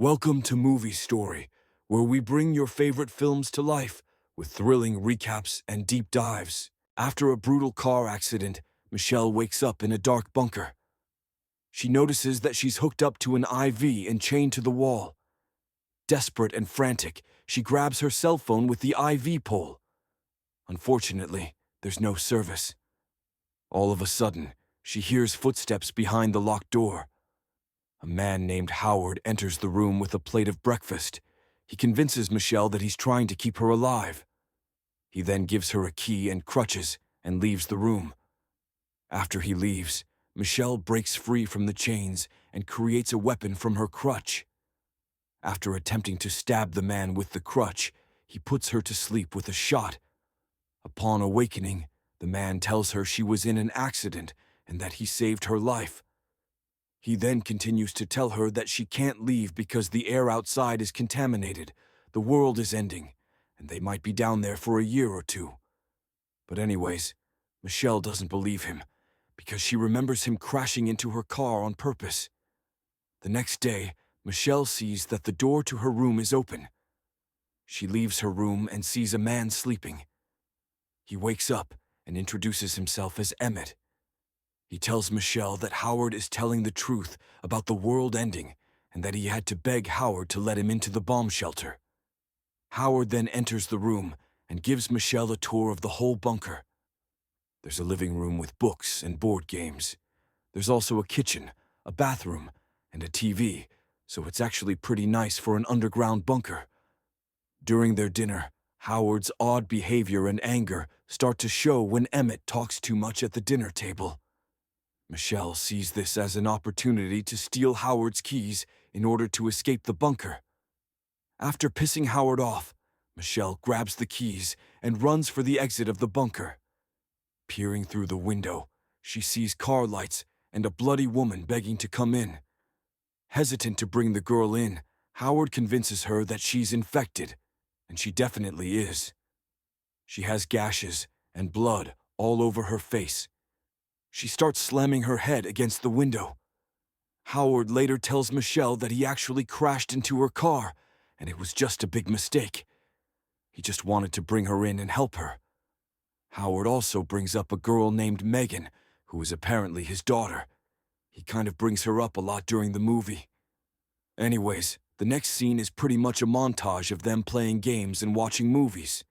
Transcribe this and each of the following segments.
Welcome to Movie Story, where we bring your favorite films to life with thrilling recaps and deep dives. After a brutal car accident, Michelle wakes up in a dark bunker. She notices that she's hooked up to an IV and chained to the wall. Desperate and frantic, she grabs her cell phone with the IV pole. Unfortunately, there's no service. All of a sudden, she hears footsteps behind the locked door. A man named Howard enters the room with a plate of breakfast. He convinces Michelle that he's trying to keep her alive. He then gives her a key and crutches and leaves the room. After he leaves, Michelle breaks free from the chains and creates a weapon from her crutch. After attempting to stab the man with the crutch, he puts her to sleep with a shot. Upon awakening, the man tells her she was in an accident and that he saved her life. He then continues to tell her that she can't leave because the air outside is contaminated, the world is ending, and they might be down there for a year or two. But anyways, Michelle doesn't believe him, because she remembers him crashing into her car on purpose. The next day, Michelle sees that the door to her room is open. She leaves her room and sees a man sleeping. He wakes up and introduces himself as Emmett. He tells Michelle that Howard is telling the truth about the world ending and that he had to beg Howard to let him into the bomb shelter. Howard then enters the room and gives Michelle a tour of the whole bunker. There's a living room with books and board games. There's also a kitchen, a bathroom, and a TV, so it's actually pretty nice for an underground bunker. During their dinner, Howard's odd behavior and anger start to show when Emmett talks too much at the dinner table. Michelle sees this as an opportunity to steal Howard's keys in order to escape the bunker. After pissing Howard off, Michelle grabs the keys and runs for the exit of the bunker. Peering through the window, she sees car lights and a bloody woman begging to come in. Hesitant to bring the girl in, Howard convinces her that she's infected, and she definitely is. She has gashes and blood all over her face. She starts slamming her head against the window. Howard later tells Michelle that he actually crashed into her car, and it was just a big mistake. He just wanted to bring her in and help her. Howard also brings up a girl named Megan, who is apparently his daughter. He kind of brings her up a lot during the movie. Anyways, the next scene is pretty much a montage of them playing games and watching movies.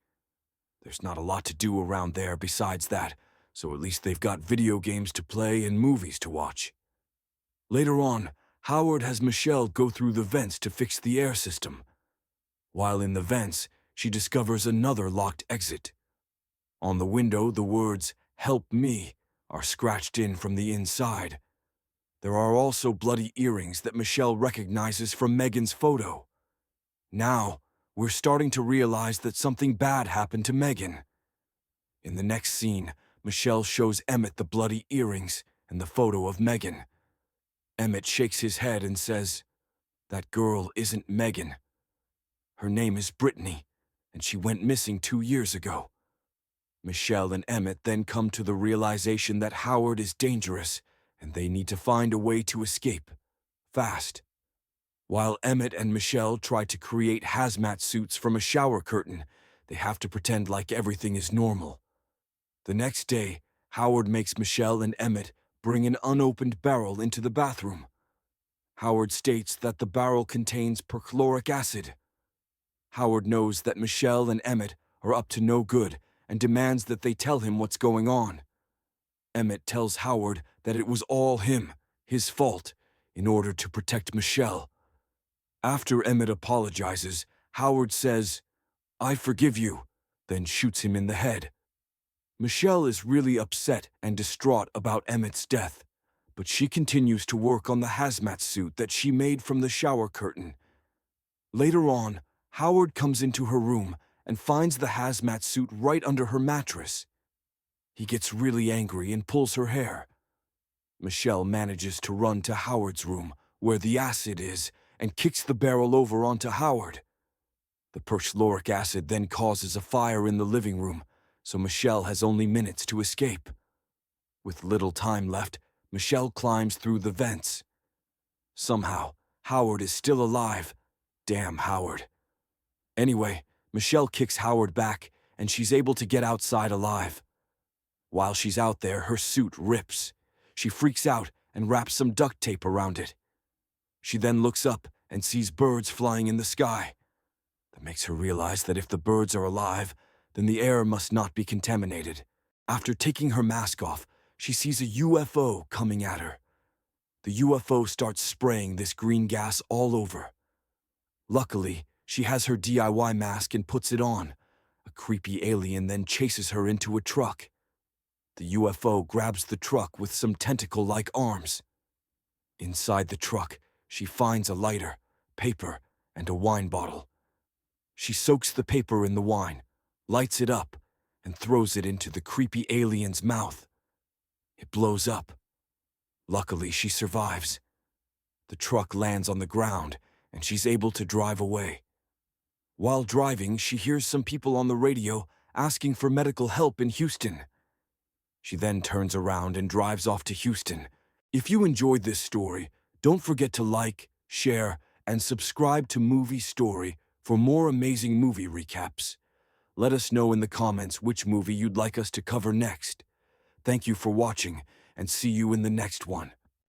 There's not a lot to do around there besides that, so at least they've got video games to play and movies to watch. Later on, Howard has Michelle go through the vents to fix the air system. While in the vents, she discovers another locked exit. On the window, the words, "Help me," are scratched in from the inside. There are also bloody earrings that Michelle recognizes from Megan's photo. Now, we're starting to realize that something bad happened to Megan. In the next scene, Michelle shows Emmett the bloody earrings and the photo of Megan. Emmett shakes his head and says, "That girl isn't Megan. Her name is Brittany, and she went missing 2 years ago." Michelle and Emmett then come to the realization that Howard is dangerous, and they need to find a way to escape, fast. While Emmett and Michelle try to create hazmat suits from a shower curtain, they have to pretend like everything is normal. The next day, Howard makes Michelle and Emmett bring an unopened barrel into the bathroom. Howard states that the barrel contains perchloric acid. Howard knows that Michelle and Emmett are up to no good and demands that they tell him what's going on. Emmett tells Howard that it was all him, his fault, in order to protect Michelle. After Emmett apologizes, Howard says, "I forgive you," then shoots him in the head. Michelle is really upset and distraught about Emmett's death, but she continues to work on the hazmat suit that she made from the shower curtain. Later on, Howard comes into her room and finds the hazmat suit right under her mattress. He gets really angry and pulls her hair. Michelle manages to run to Howard's room, where the acid is, and kicks the barrel over onto Howard. The perchloric acid then causes a fire in the living room, so Michelle has only minutes to escape. With little time left, Michelle climbs through the vents. Somehow, Howard is still alive, Damn Howard. Anyway, Michelle kicks Howard back, and she's able to get outside alive. While she's out there, her suit rips. She freaks out and wraps some duct tape around it. She then looks up and sees birds flying in the sky. That makes her realize that if the birds are alive, then the air must not be contaminated. After taking her mask off, she sees a UFO coming at her. The UFO starts spraying this green gas all over. Luckily, she has her DIY mask and puts it on. A creepy alien then chases her into a truck. The UFO grabs the truck with some tentacle-like arms. Inside the truck, she finds a lighter, paper, and a wine bottle. She soaks the paper in the wine, lights it up, and throws it into the creepy alien's mouth. It blows up. Luckily, she survives. The truck lands on the ground, and she's able to drive away. While driving, she hears some people on the radio asking for medical help in Houston. She then turns around and drives off to Houston. If you enjoyed this story, don't forget to like, share, and subscribe to Movie Story for more amazing movie recaps. Let us know in the comments which movie you'd like us to cover next. Thank you for watching, and see you in the next one.